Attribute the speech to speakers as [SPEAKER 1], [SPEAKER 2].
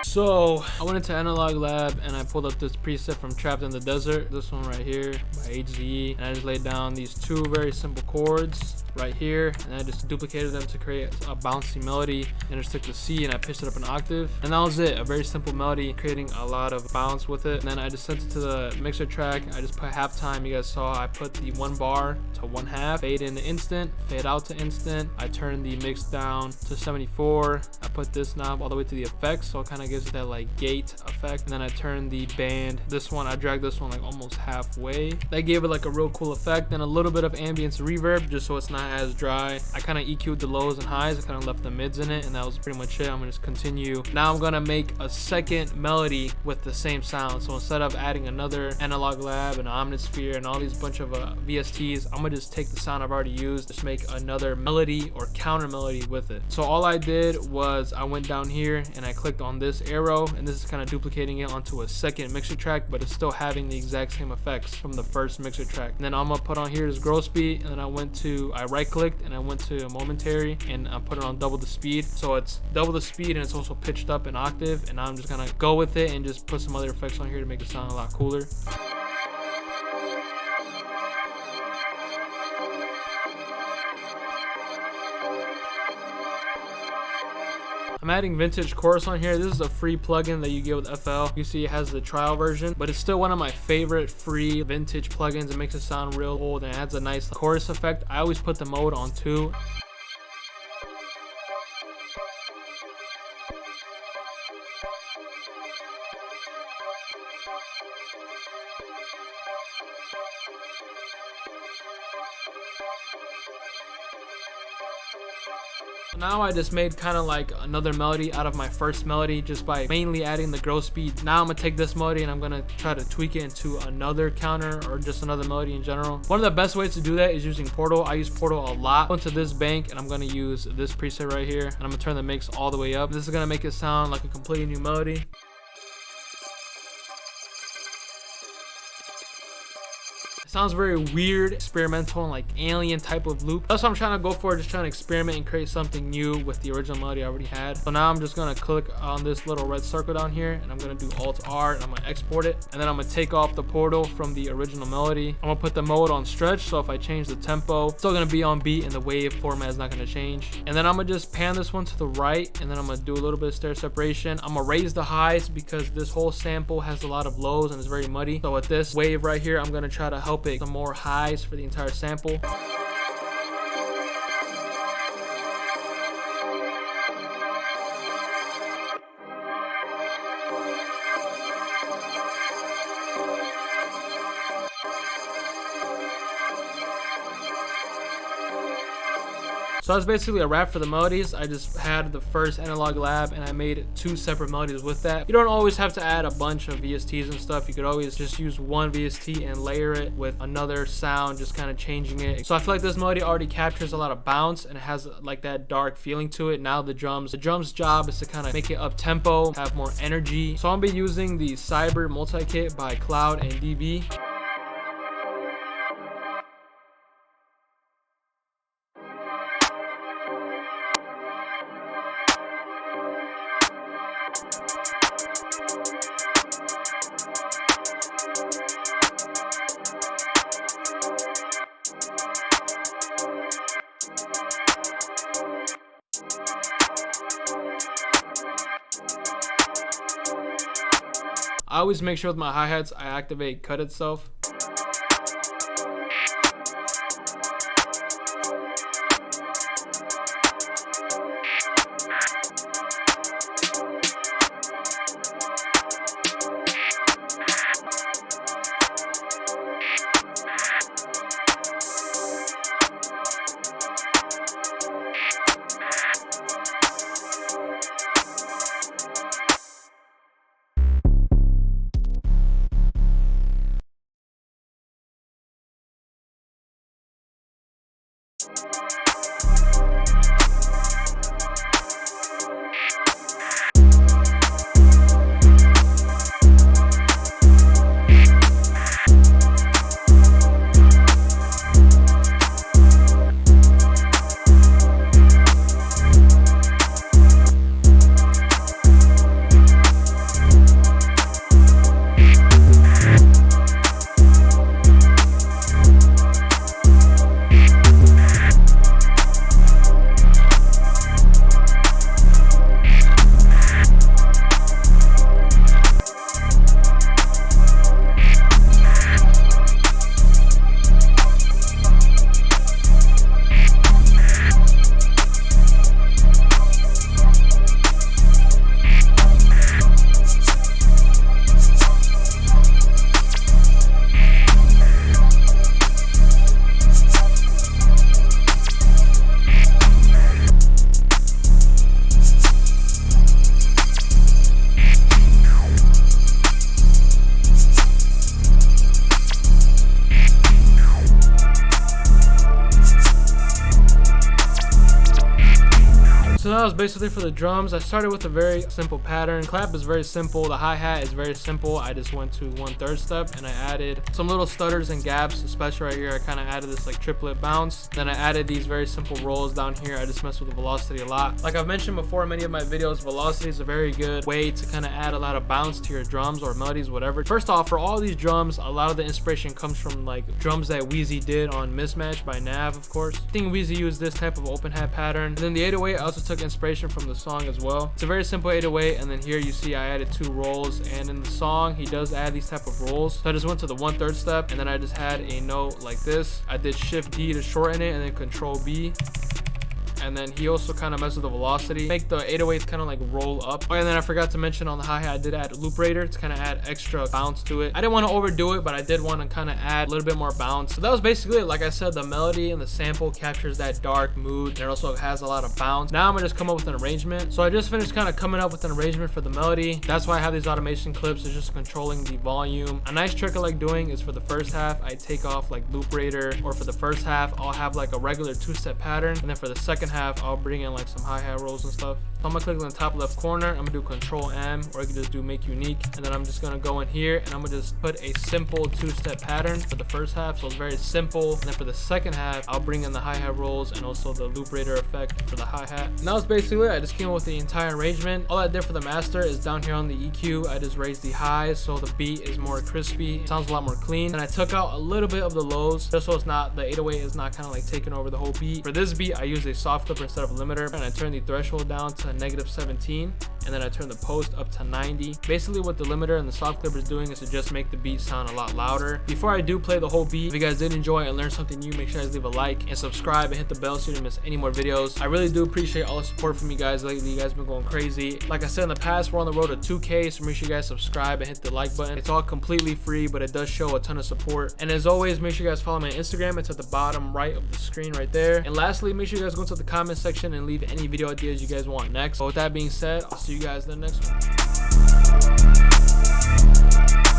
[SPEAKER 1] So I went into Analog Lab and I pulled up this preset from Trapped in the Desert, this one right here by WHEEZY, and I just laid down these two very simple chords right here, and I just duplicated them to create a bouncy melody, and just took the C and I pitched it up an octave, and that was it. A very simple melody, creating a lot of bounce with it. And then I just sent it to the mixer track. I just put halftime. You guys saw I put the 1 bar to 1/2, fade in to instant, fade out to instant. I turned the mix down to 74. I put this knob all the way to the effects, so it kind of gives it that like gate effect. And then I turned the band, this one, I dragged this one like almost halfway. That gave it like a real cool effect. And a little bit of ambience reverb just so it's not as dry. I kind of EQ'd the lows and highs. I kind of left the mids in it, and that was pretty much it. I'm gonna just continue. Now I'm gonna make a second melody with the same sound. So instead of adding another Analog Lab and Omnisphere and all these bunch of VSTs, I'm gonna just take the sound I've already used, just make another melody or counter melody with it. So all I did was I went down here and I clicked on this arrow, and this is kind of duplicating it onto a second mixer track, but it's still having the exact same effects from the first mixer track. And then I'm gonna put on here this growth speed, and then I right clicked and I went to momentary and I put it on double the speed, so it's double the speed and it's also pitched up an octave. And now I'm just gonna go with it and just put some other effects on here to make it sound a lot cooler. I'm adding vintage chorus on here. This is a free plugin that you get with FL. You see it has the trial version, but it's still one of my favorite free vintage plugins. It makes it sound real old and it adds a nice chorus effect. I always put the mode on 2. Now I just made kind of like another melody out of my first melody just by mainly adding the growth speed. Now I'm gonna take this melody and I'm gonna try to tweak it into another counter or just another melody in general. One of the best ways to do that is using Portal. I use Portal a lot. Go into this bank and I'm gonna use this preset right here, and I'm gonna turn the mix all the way up. This is gonna make it sound like a completely new melody. Sounds very weird, experimental, and like alien type of loop. That's what I'm trying to go for, just trying to experiment and create something new with the original melody I already had. So now I'm just gonna click on this little red circle down here, and I'm gonna do Alt-R, and I'm gonna export it. And then I'm gonna take off the Portal from the original melody. I'm gonna put the mode on stretch, so if I change the tempo, it's still gonna be on beat and the wave format is not gonna change. And then I'm gonna just pan this one to the right, and then I'm gonna do a little bit of stair separation. I'm gonna raise the highs because this whole sample has a lot of lows and it's very muddy. So with this wave right here, I'm gonna try to help it some more highs for the entire sample. So that's basically a wrap for the melodies. I just had the first Analog Lab and I made 2 separate melodies with that. You don't always have to add a bunch of VSTs and stuff. You could always just use one VST and layer it with another sound, just kind of changing it. So I feel like this melody already captures a lot of bounce and it has like that dark feeling to it. Now the drums job is to kind of make it up tempo, have more energy. So I'm gonna be using the Cyber multi-kit by Cloud and DB. I always make sure with my hi-hats I activate cut itself. So that was basically for the drums. I started with a very simple pattern. Clap is very simple. The hi-hat is very simple. I just went to 1/3 step and I added some little stutters and gaps, especially right here. I kind of added this like triplet bounce. Then I added these very simple rolls down here. I just messed with the velocity a lot. Like I've mentioned before in many of my videos, velocity is a very good way to kind of add a lot of bounce to your drums or melodies, whatever. First off, for all these drums, a lot of the inspiration comes from like drums that WHEEZY did on Mismatch by NAV, of course. I think WHEEZY used this type of open hat pattern. And then the 808, I also took inspiration from the song as well. It's a very simple 808, and then here you see I added 2 rolls, and in the song he does add these type of rolls. So I just went to the 1/3 step, and then I just had a note like this. I did Shift D to shorten it, and then Control B. And then he also kind of messes with the velocity, make the 808s kind of like roll up. Oh, and then I forgot to mention on the hi-hat, I did add a loop raider to kind of add extra bounce to it. I didn't want to overdo it, but I did want to kind of add a little bit more bounce. So that was basically it. Like I said, the melody and the sample captures that dark mood, and it also has a lot of bounce. Now I'm gonna just come up with an arrangement. So I just finished kind of coming up with an arrangement for the melody. That's why I have these automation clips. It's just controlling the volume. A nice trick I like doing is for the first half, I take off like loop raider, or for the first half, I'll have like a regular 2-step pattern, and then for the second half, I'll bring in like some hi-hat rolls and stuff. So I'm gonna click on the top left corner. I'm gonna do Control M, or I can just do Make Unique, and then I'm just gonna go in here and I'm gonna just put a simple 2-step pattern for the first half. So it's very simple. And then for the second half, I'll bring in the hi-hat rolls and also the loop raider effect for the hi-hat. And that was basically it. I just came up with the entire arrangement. All I did for the master is down here on the EQ, I just raised the highs so the beat is more crispy. It sounds a lot more clean. And I took out a little bit of the lows just so it's not, the 808 is not kind of like taking over the whole beat. For this beat, I used a soft clipper instead of a limiter, and I turned the threshold down to -17, and then I turned the post up to 90. Basically what the limiter and the soft clipper is doing is to just make the beat sound a lot louder. Before I do play the whole beat, if you guys did enjoy and learn something new, make sure you guys leave a like and subscribe and hit the bell so you don't miss any more videos. I really do appreciate all the support from you guys lately. You guys been going crazy. Like I said in the past, we're on the road to 2K, so make sure you guys subscribe and hit the like button. It's all completely free, but it does show a ton of support. And as always, make sure you guys follow my Instagram. It's at the bottom right of the screen right there. And lastly, make sure you guys go into the comment section and leave any video ideas you guys want next. But with that being said, I'll see you guys in the next one.